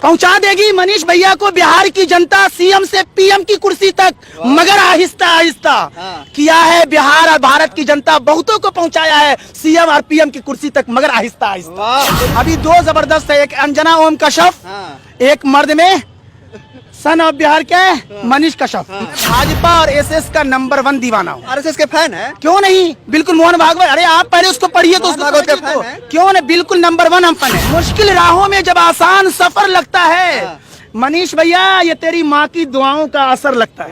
पहुंचा देगी मनीष भैया को बिहार की जनता सीएम से पीएम की कुर्सी तक, मगर आहिस्ता आहिस्ता किया है बिहार और भारत की जनता, बहुतों को पहुंचाया है सीएम और पीएम की कुर्सी तक, मगर आहिस्ता आहिस्ता। अभी दो जबरदस्त है, एक अंजना ओम कश्यप, एक मर्द में सन ऑफ बिहार के मनीष कश्यप। भाजपा और एसएस का नंबर 1 दीवाना हूँ। आरएसएस के फैन है? क्यों नहीं, बिल्कुल मोहन भागवत, अरे आप पहले उसको पढ़िए तो उसको तो, क्यों नहीं, बिल्कुल नंबर 1 हम फैन है। मुश्किल राहों में जब आसान सफर लगता है मनीष भैया, ये तेरी माँ की दुआओं का असर लगता है।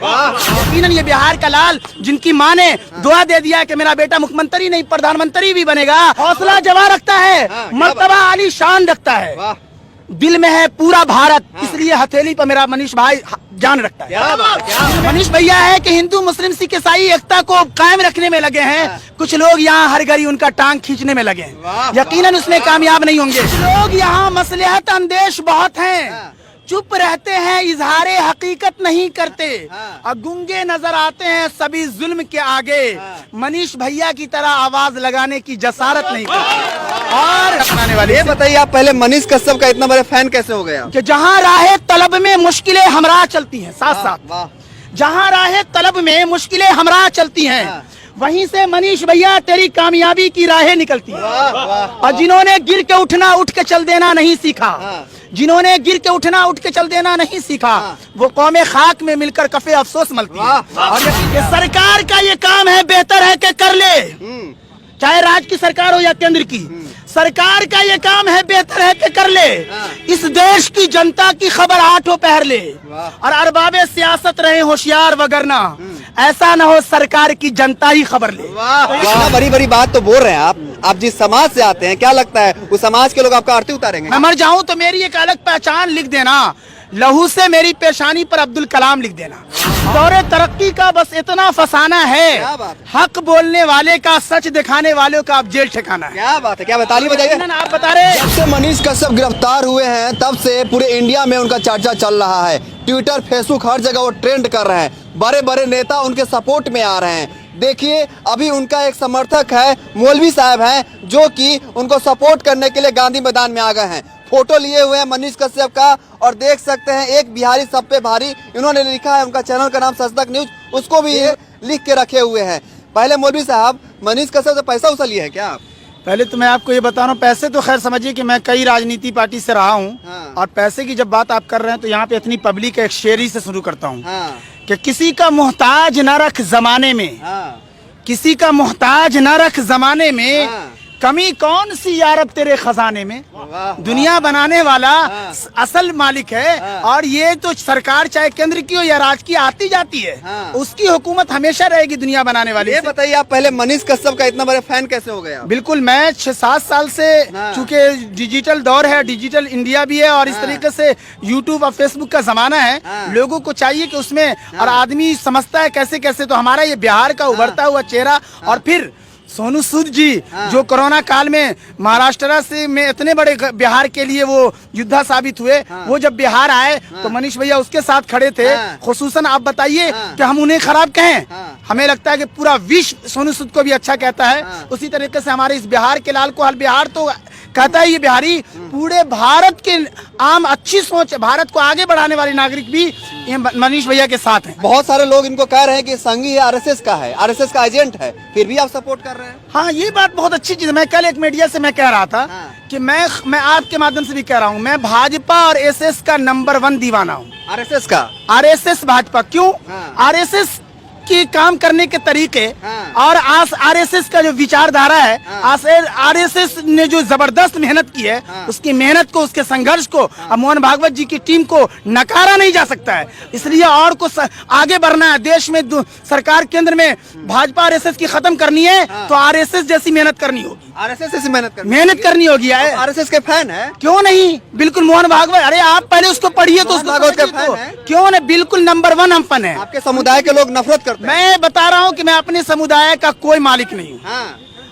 यकीनन ये बिहार का लाल, जिनकी माँ ने दुआ दे दिया कि मेरा बेटा मुख्यमंत्री नहीं प्रधानमंत्री भी बनेगा, हौसला जवा रखता है, मर्तबा आली शान रखता है, दिल में है पूरा भारत, इसलिए हथेली पर मेरा मनीष भाई जान रखता है। मनीष भैया है कि हिंदू मुस्लिम सिख ईसाई एकता को कायम रखने में लगे हैं, कुछ लोग यहाँ हर घड़ी उनका टांग खींचने में लगे हैं, यकीनन उसमें कामयाब नहीं होंगे। लोग यहाँ मसलहत अंदेश बहुत हैं, चुप रहते हैं, इजहारे हकीकत नहीं करते, और गुंगे नजर आते हैं सभी जुल्म के आगे, मनीष भैया की तरह आवाज लगाने की जसारत नहीं करते। और अपनाने वाले, ये बताइए आप पहले मनीष कश्यप का इतना बड़े फैन कैसे हो गया? कि जहाँ राहे तलब में मुश्किलें हमरा चलती हैं, साथ साथ जहाँ राहे तलब में मुश्किलें हमरा चलती हैं, वहीं से मनीष भैया तेरी कामयाबी की राहें निकलती हैं। और जिन्होंने गिर के उठना उठ के चल देना नहीं सीखा, जिन्होंने गिर के उठना उठ के चल देना नहीं सीखा, वो कौमे खाक में मिलकर कफे अफसोस मलती है। और ये सरकार का ये काम है, बेहतर है कि कर ले, चाहे राज्य की सरकार हो या केंद्र की, सरकार का ये काम है, बेहतर है कि कर ले, इस देश की जनता की खबर आठों पहर ले, और अरबाबे सियासत रहे होशियार, वगरना ऐसा न हो सरकार की जनता ही खबर ले। इतना बड़ी बड़ी बात तो बोल रहे हैं आप जिस समाज से आते हैं, क्या लगता है उस समाज के लोग आपका आरती उतारेंगे? मैं मर जाऊं तो मेरी एक अलग पहचान लिख देना, लहू से मेरी पेशानी पर अब्दुल कलाम लिख देना। दौरे तरक्की का बस इतना फसाना है, हक बोलने वाले का, सच दिखाने वालों का अब जेल ठिकाना है। क्या बात है, क्या ताली बजाइए। आप बता रहे, जब से मनीष कश्यप गिरफ्तार हुए हैं तब से पूरे इंडिया में उनका चर्चा चल रहा है, ट्विटर फेसबुक हर जगह वो ट्रेंड कर रहे हैं, बड़े बड़े नेता उनके सपोर्ट में आ रहे हैं। देखिए अभी उनका एक समर्थक है, मौलवी साहब हैं, जो कि उनको सपोर्ट करने के लिए गांधी मैदान में आ गए हैं, फोटो लिए हुए हैं मनीष कश्यप का, और देख सकते हैं एक बिहारी सब पे भारी, इन्होंने लिखा है, उनका चैनल का नाम सच न्यूज, उसको भी ये लिख के रखे हुए हैं। पहले मौलवी साहब, मनीष कश्यप से पैसा उछल लिए है क्या आप? पहले तो मैं आपको ये बता रहा हूँ, पैसे तो खैर समझिए कि मैं कई राजनीति पार्टी से रहा हूँ, और पैसे की जब बात आप कर रहे हैं तो यहाँ पे इतनी पब्लिक है, एक शेर ही से शुरू करता हूँ कि किसी का मोहताज न रख जमाने में, किसी का मोहताज न रख जमाने में, कमी कौन सी यारब तेरे खजाने में। दुनिया बनाने वाला असल मालिक है, और ये तो सरकार चाहे केंद्र की हो या राज्य की आती जाती है, उसकी हुकूमत हमेशा रहेगी दुनिया बनाने वाली। ये बताइए आप पहले मनीष कश्यप का इतना बड़े फैन कैसे हो गया? बिल्कुल, मैं 6-7 साल से, चूंकि डिजिटल दौर है, डिजिटल इंडिया भी है, और इस तरीके से यूट्यूब और फेसबुक का जमाना है, लोगों को चाहिए कि उसमें, और आदमी समझता है कैसे कैसे, तो हमारा ये बिहार का उभरता हुआ चेहरा, और फिर सोनू सूद जी जो कोरोना काल में महाराष्ट्र से में इतने बड़े बिहार के लिए वो योद्धा साबित हुए, वो जब बिहार आए तो मनीष भैया उसके साथ खड़े थे। खुसूसन आप बताइए कि हम उन्हें खराब कहें, हमें लगता है कि पूरा विश्व सोनू सूद को भी अच्छा कहता है। उसी तरीके से हमारे इस बिहार के लाल को हर बिहार तो कहता है, ये बिहारी पूरे भारत के आम अच्छी सोच, भारत को आगे बढ़ाने वाले नागरिक भी ये मनीष भैया के साथ हैं। बहुत सारे लोग इनको कह रहे हैं कि संघी आरएसएस का है, आरएसएस का एजेंट है, फिर भी आप सपोर्ट कर रहे हैं। हाँ, ये बात बहुत अच्छी चीज है। मैं कल एक मीडिया से मैं कह रहा था कि मैं आपके माध्यम से भी कह रहा हूँ, मैं भाजपा और एसएस का नंबर 1 दीवाना हूँ। आरएसएस का? आरएसएस भाजपा क्यों? आरएसएस की काम करने के तरीके और आरएसएस का जो विचारधारा है, आरएसएस ने जो जबरदस्त मेहनत की है, उसकी मेहनत को, उसके संघर्ष को मोहन भागवत जी की टीम को नकारा नहीं जा सकता है। इसलिए और को आगे बढ़ना है, देश में सरकार केंद्र में भाजपा आरएसएस की खत्म करनी है तो आरएसएस जैसी मेहनत करनी होगी, आरएसएस जैसी मेहनत करनी होगी। आरएसएस के फैन है? क्यों नहीं, बिल्कुल मोहन भागवत, अरे आप पहले उसको पढ़िए तो क्यों नहीं, बिल्कुल नंबर 1 हम फैन है। आपके समुदाय के लोग नफरत करते हैं? मैं बता रहा हूँ कि मैं अपने समुदाय का कोई मालिक नहीं हूँ,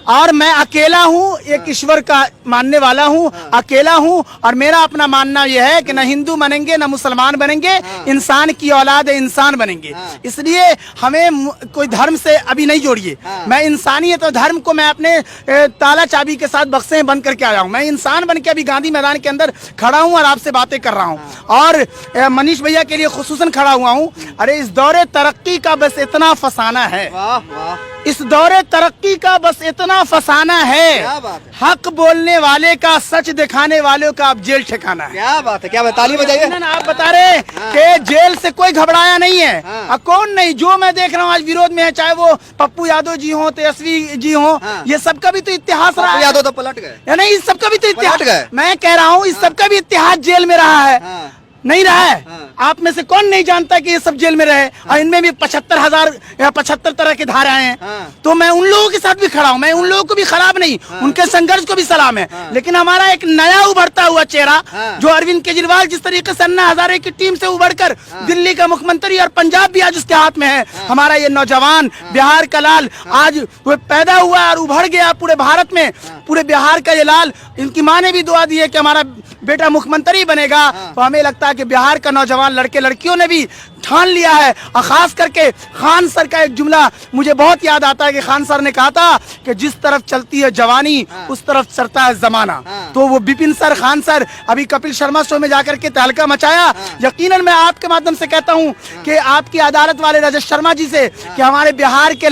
और मैं अकेला हूँ, एक ईश्वर का मानने वाला हूँ, अकेला हूँ। और मेरा अपना मानना यह है कि न हिंदू बनेंगे न मुसलमान बनेंगे, इंसान की औलाद है, इंसान बनेंगे। इसलिए हमें कोई धर्म से अभी नहीं जोड़िए। मैं इंसानियत और धर्म को मैं अपने ताला चाबी के साथ बक्से में बंद करके आया हूँ। मैं इंसान बन के अभी गांधी मैदान के अंदर खड़ा हूँ और आपसे बातें कर रहा हूँ। और मनीष भैया के लिए खुसूसन खड़ा हुआ हूँ। अरे इस दौरे तरक्की का बस इतना फसाना है, वाह वाह, इस दौरे तरक्की का बस इतना फसाना है, क्या बात है। हक बोलने वाले का, सच दिखाने वालों का अब जेल ठिकाना है। क्या बात है, क्या बात, ताली बजाइए। आप बता रहे कि जेल से कोई घबराया नहीं है। कौन नहीं, जो मैं देख रहा हूँ आज विरोध में है, चाहे वो पप्पू यादव जी हो, तेजस्वी जी हो, ये सबका भी तो इतिहास रहा है। यादव तो पलट गए, या नहीं, इस सबका भी तो इतिहास, पलट गए। मैं कह रहा हूँ इस सबका भी इतिहास जेल में रहा है, नहीं रहा है। आप में से कौन नहीं जानता कि ये सब जेल में रहे, और इनमें भी 75,000 या 75 तरह की धाराएं हैं। तो मैं उन लोगों के साथ भी खड़ा हूं, मैं उन लोगों को भी खराब नहीं, उनके संघर्ष को भी सलाम है। लेकिन हमारा एक नया उभरता हुआ चेहरा, जो अरविंद केजरीवाल जिस तरीके से अन्ना हजारे की टीम से उभरकर दिल्ली का मुख्यमंत्री और पंजाब भी आज उसके हाथ में है, हमारा ये नौजवान बिहार का लाल आज वो पैदा हुआ और उभर गया पूरे भारत में। पूरे बिहार का ये लाल, इनकी माँ ने भी दुआ दी है कि हमारा बेटा मुख्यमंत्री बनेगा। तो हमें लगता है कि बिहार का नौजवान लड़के लड़कियों ने भी ठान लिया है। और खास करके खान सर का एक जुमला मुझे बहुत याद आता है कि खान सर ने कहा था कि जिस तरफ चलती है जवानी उस तरफ चलता है जमाना। तो वो बिपिन सर, खान सर अभी कपिल शर्मा शो में जाकर के तहलका मचाया। यकीनन मैं आपके माध्यम से कहता हूँ कि आपकी अदालत वाले रजत शर्मा जी से कि हमारे बिहार के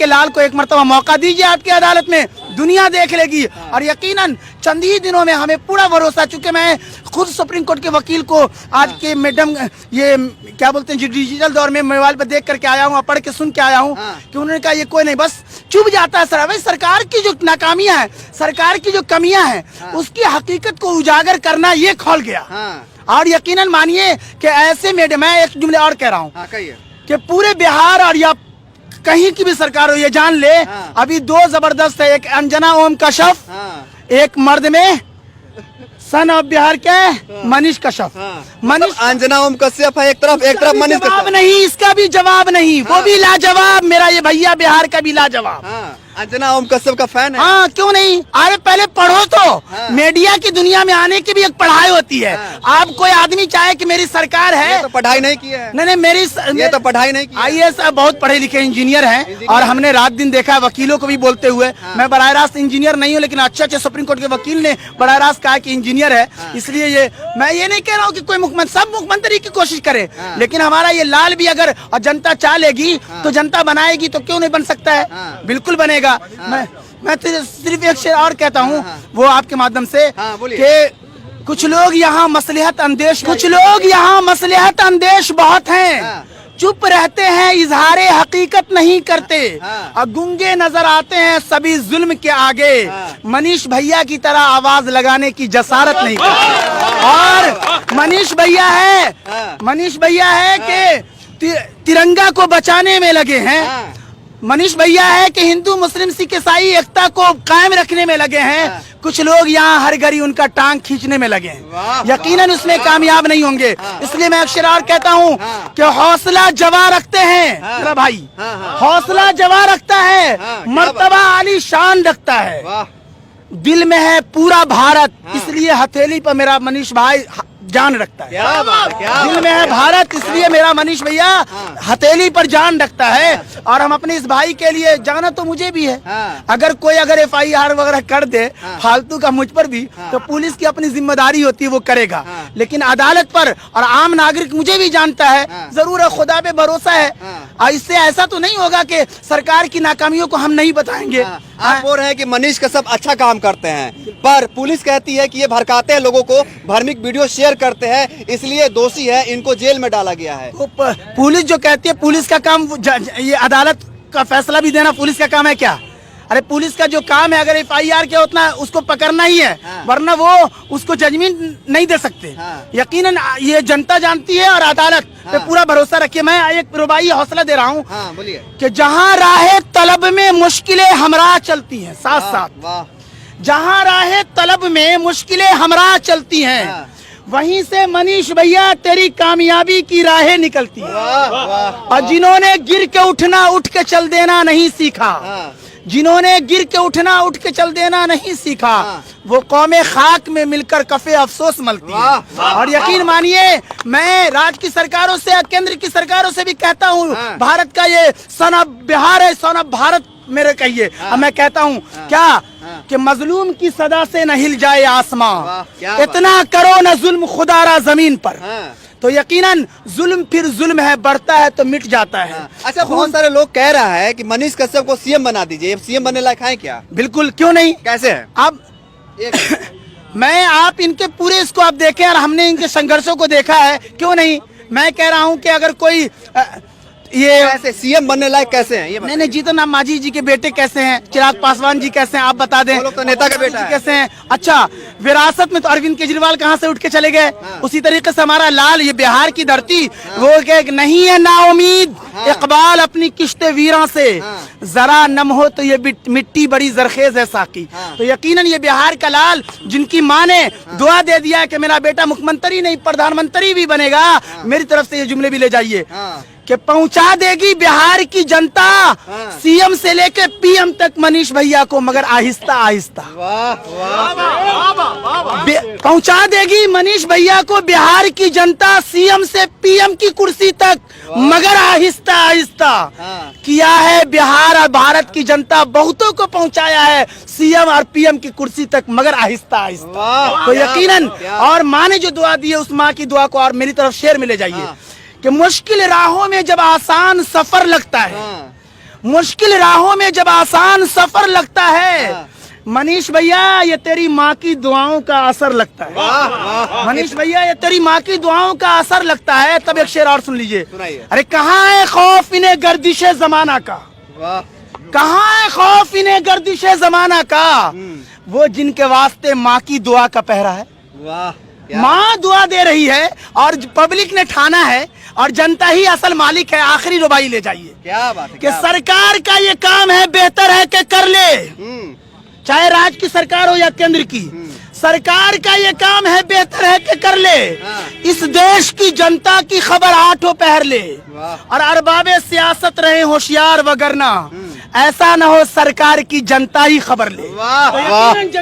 लाल को एक मर्तबा मौका दीजिए आपकी अदालत में, दुनिया देख लेगी। और यकीनन चंद ही दिनों में हमें पूरा भरोसा, चूंकि मैं खुद सुप्रीम कोर्ट के वकील को आज के मैडम ये क्या बोलते हैं डिजिटल दौर में मोबाइल पर देख करके आया हूँ, पढ़ के सुन के आया हूँ कि उन्होंने कहा ये कोई नहीं, बस चुप जाता है सर। भाई सरकार की जो नाकामियां हैं, सरकार की जो कमियां हैं, उसकी हकीकत को उजागर करना ये खोल गया। और यकीनन मानिए कि ऐसे में मैं एक जुमले और कह रहा हूँ कि पूरे बिहार और या कहीं की भी सरकार हो, ये जान ले अभी दो जबरदस्त है, एक अंजना ओम कश्यप, एक मर्द में सन ऑफ बिहार के मनीष कश्यप। मनीष अंजना ओम कश्यप है एक तरफ मनीष जवाब नहीं, इसका भी जवाब नहीं, वो भी लाजवाब, मेरा ये भैया बिहार का भी लाजवाब। अंजना ओम कश्यप का फैन है। हाँ क्यों नहीं, अरे पहले पढ़ो तो। मीडिया की दुनिया में आने की भी एक पढ़ाई होती है। आप कोई आदमी चाहे कि मेरी सरकार है, तो पढ़ाई नहीं की है। नहीं मेरी ये तो पढ़ाई नहीं की। IAS बहुत पढ़े लिखे इंजीनियर हैं और हमने रात दिन देखा है वकीलों को भी बोलते हुए। मैं बराह रास्त इंजीनियर नहीं हूँ, लेकिन अच्छे सुप्रीम कोर्ट के वकील ने बराह रास्त कहा कि इंजीनियर है। इसलिए ये मैं ये नहीं कह रहा हूँ कि कोई सब मुख्यमंत्री की कोशिश करे, लेकिन हमारा ये लाल भी अगर और जनता चाह लेगी तो जनता बनाएगी, तो क्यों नहीं बन सकता है, बिल्कुल बनेगा। मैं सिर्फ एक शेर और कहता हूँ वो आपके माध्यम से कि कुछ लोग यहाँ मसलिहत अंदेश बहुत हैं, चुप रहते हैं, इजहारे हकीकत नहीं करते, और गुंगे नजर आते हैं सभी जुल्म के आगे, मनीष भैया की तरह आवाज लगाने की जसारत नहीं करते। और मनीष भैया है कि तिरंगा को बचाने में लगे हैं, मनीष भैया है कि हिंदू मुस्लिम सिख ईसाई एकता को कायम रखने में लगे हैं। कुछ लोग यहाँ हर घड़ी उनका टांग खींचने में लगे हैं, यकीनन उसमें कामयाब नहीं होंगे। इसलिए मैं अक्सर और कहता हूँ कि हौसला जवा रखते हैं मेरा भाई, हौसला जवा रखता है, मर्तबा आली शान रखता है, दिल में है पूरा भारत, इसलिए हथेली पर मेरा मनीष भाई जान रखता है। दिल में है भारत, इसलिए मेरा मनीष भैया हथेली पर जान रखता है। और हम अपने इस भाई के लिए, जाना तो मुझे भी है, अगर कोई FIR वगैरह कर दे फालतू का मुझ पर भी, तो पुलिस की अपनी जिम्मेदारी होती है, वो करेगा। लेकिन अदालत पर और आम नागरिक मुझे भी जानता है, जरूर है, खुदा पे भरोसा है। और इससे ऐसा तो नहीं होगा कि सरकार की नाकामियों को हम नहीं बताएंगे। आप बोल रहे हैं कि मनीष कश्यप अच्छा काम करते हैं, पर पुलिस कहती है कि ये भड़काते हैं लोगों को, धार्मिक वीडियो शेयर करते हैं, इसलिए दोषी है, इनको जेल में डाला गया है। तो पुलिस जो कहती है, पुलिस का काम ये अदालत का फैसला भी देना पुलिस का काम है क्या? अरे पुलिस का जो काम है, अगर FIR किया उतना उसको पकड़ना ही है, वरना वो उसको जजमेंट नहीं दे सकते। यकीनन ये जनता जानती है और अदालत पे पूरा भरोसा रखिए। मैं एक रुबाई हौसला दे रहा हूँ कि जहाँ राहे तलब में मुश्किलें हमरा चलती हैं, साथ साथ जहाँ राहे तलब में मुश्किलें हमरा चलती हैं, वहीं से मनीष भैया तेरी कामयाबी की राहें निकलती हैं। और जिन्होंने गिर के उठना, उठ के चल देना नहीं सीखा, जिन्होंने गिर के उठना उठ के चल देना नहीं सीखा, वो कौमे खाक में मिलकर कफे अफसोस मलती है। और यकीन मानिए, मैं राज्य की सरकारों से, केंद्र की सरकारों से भी कहता हूँ, भारत का ये सन ऑफ बिहार है, सन ऑफ भारत मेरे कहिए। अब मैं कहता हूँ क्या कि मजलूम की सदा से न हिल जाए आसमां, इतना करो न जुल्म खुदारा जमीन पर, तो यकीनन जुल्म फिर जुल्म है, बढ़ता है तो मिट जाता है। अच्छा, बहुत सारे लोग कह रहा है कि मनीष कश्यप को सीएम बना दीजिए, सीएम बनने लायक है क्या? बिल्कुल, क्यों नहीं, कैसे है? अब मैं आप इनके पूरे इसको आप देखें और हमने इनके संघर्षों को देखा है, क्यों नहीं। मैं कह रहा हूं कि अगर कोई ये कैसे सीएम बनने लायक कैसे हैं? ये नहीं नहीं, जीतन राम मांझी जी के बेटे कैसे हैं, चिराग पासवान जी कैसे हैं, आप बता दें। वो लोग तो नेता का बेटा है। कैसे हैं? अच्छा, विरासत में तो अरविंद केजरीवाल कहाँ से उठ के चले गए, उसी तरीके से हमारा लाल, ये बिहार की धरती, वो नहीं है नाउमीद, इकबाल अपनी किश्ते वीरा से, जरा नम हो तो ये मिट्टी बड़ी जरखेज है साकी। तो यकीनन ये बिहार का लाल, जिनकी माँ ने दुआ दे दिया कि मेरा बेटा मुख्यमंत्री नहीं प्रधानमंत्री भी बनेगा, मेरी तरफ से ये जुमले भी ले जाइए कि पहुंचा देगी बिहार की जनता सीएम से लेके पीएम तक मनीष भैया को, मगर आहिस्ता आहिस्ता पहुंचा देगी मनीष भैया को बिहार की जनता सीएम से पीएम की कुर्सी तक, मगर आहिस्ता आहिस्ता किया है बिहार और भारत की जनता, बहुतों को पहुंचाया है सीएम और पीएम की कुर्सी तक, मगर आहिस्ता आहिस्ता। तो यकीनन, और माँ ने जो दुआ दी है उस माँ की दुआ को और मेरी तरफ शेर में ले जाइए कि मुश्किल राहों में जब आसान सफर लगता है, मुश्किल राहों में जब आसान सफर लगता है, मनीष भैया ये तेरी माँ की दुआओं का असर लगता है। मनीष भैया ये तेरी माँ की दुआओं का असर लगता है। तब एक शेर और सुन लीजिए, अरे कहाँ है खौफ इन्हें गर्दिशे जमाना का, कहाँ है खौफ इन्हें गर्दिशे जमाना का, वो जिनके वास्ते माँ की दुआ का पहरा है। माँ दुआ दे रही है और पब्लिक ने ठाना है और जनता ही असल मालिक है। आखिरी रुबाई ले जाइए, क्या बात है कि सरकार का ये काम है, बेहतर है कि कर ले, चाहे राज्य की सरकार हो या केंद्र की, सरकार का ये काम है, बेहतर है कि कर ले, इस देश की जनता की खबर आठों पहर ले, और अरबाबे सियासत रहे होशियार वगरना, ऐसा न हो सरकार की जनता ही खबर ले।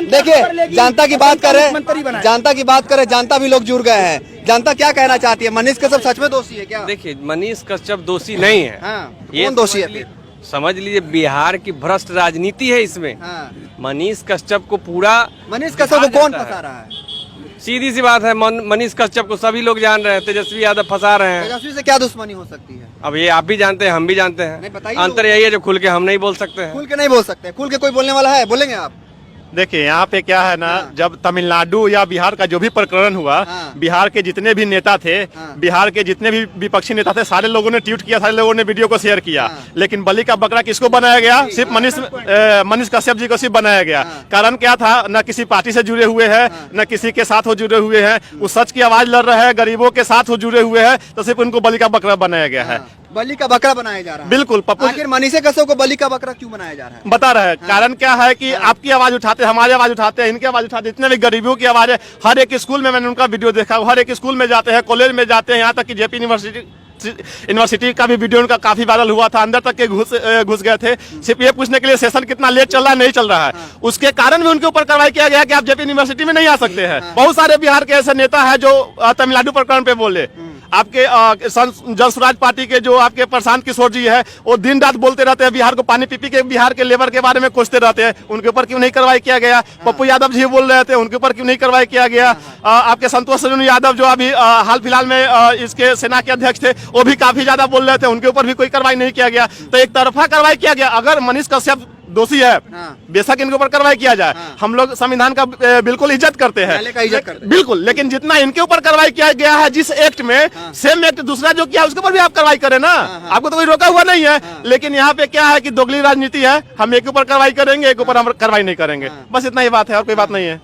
देखिए, जनता की बात करें, जनता की बात करें, जनता भी लोग जुड़ गए हैं। जनता क्या कहना चाहती है? मनीष कश्यप सच में दोषी है क्या? देखिए, मनीष कश्यप दोषी नहीं है। ये कौन दोषी है? समझ लीजिए, बिहार की भ्रष्ट राजनीति है इसमें। मनीष कश्यप को पूरा, मनीष कश्यप को कौन फंसा रहा है? सीधी सी बात है, मनीष कश्यप को सभी लोग जान रहे हैं, तेजस्वी यादव फंसा रहे हैं। तेजस्वी से क्या दुश्मनी हो सकती है? अब ये आप भी जानते हैं, हम भी जानते हैं। अंतर यही है जो खुल के हम नहीं बोल सकते हैं। खुल के नहीं बोल सकते, खुल के कोई बोलने वाला है? बोलेंगे आप? देखिए, यहाँ पे क्या है ना, जब तमिलनाडु या बिहार का जो भी प्रकरण हुआ, बिहार के जितने भी नेता थे, बिहार के जितने भी विपक्षी नेता थे, सारे लोगों ने ट्वीट किया, सारे लोगों ने वीडियो को शेयर किया, लेकिन बलि का बकरा किसको बनाया गया? सिर्फ मनीष कश्यप जी को सिर्फ बनाया गया। कारण क्या था? न किसी पार्टी से जुड़े हुए हैं, न किसी के साथ वो जुड़े हुए हैं, वो सच की आवाज लड़ रहे हैं, गरीबों के साथ वो जुड़े हुए हैं, तो सिर्फ उनको बलि का बकरा बनाया गया है। बलि का बकरा बनाया जा रहा है? बिल्कुल। पप्पू, आखिर मनीष कश्यप को बलि का बकरा क्यों बनाया जा रहा है? बता रहे हैं कारण क्या है कि आपकी आवाज उठाते, हमारी आवाज उठाते हैं, इनकी आवाज उठाते, जितने भी गरीबों की आवाज है। हर एक स्कूल में मैंने उनका वीडियो देखा, हर एक स्कूल में जाते हैं, कॉलेज में जाते हैं, यहाँ तक कि जेपी यूनिवर्सिटी का भी वीडियो उनका काफी वायरल हुआ था, अंदर तक के घुस गए थे, सिर्फ ये पूछने के लिए सेशन कितना लेट चल रहा है, नहीं चल रहा है। उसके कारण भी उनके ऊपर कार्रवाई किया गया कि आप जेपी यूनिवर्सिटी में नहीं आ सकते हैं। बहुत सारे बिहार के ऐसे नेता है जो तमिलनाडु प्रकरण पे बोले। आपके जन स्वराज पार्टी के जो आपके प्रशांत किशोर जी है, वो दिन रात बोलते रहते हैं, बिहार को पानी पी के बिहार के लेबर के बारे में कोसते रहते हैं। उनके ऊपर क्यों नहीं कार्रवाई किया गया? पप्पू यादव जी बोल रहे थे, उनके ऊपर क्यों नहीं कार्रवाई किया गया? आपके संतोष यादव जो अभी हाल फिलहाल में इसके सेना के अध्यक्ष थे, वो भी काफी ज्यादा बोल रहे थे, उनके ऊपर भी कोई कार्रवाई नहीं किया गया। तो एक तरफा कार्रवाई किया गया। अगर मनीष कश्यप दोषी है, बेशक इनके ऊपर कार्रवाई किया जाए, हम लोग संविधान का बिल्कुल इज्जत करते हैं, बिल्कुल, लेकिन जितना इनके ऊपर कार्रवाई किया गया है जिस एक्ट में, सेम एक्ट दूसरा जो किया उसके ऊपर भी आप कार्रवाई करें ना। आपको तो कोई रोका हुआ नहीं है, लेकिन यहाँ पे क्या है कि दोगली राजनीति है, हम एक ऊपर कार्रवाई करेंगे, एक ऊपर हम कार्रवाई नहीं करेंगे, बस इतना ही बात है और कोई बात नहीं है।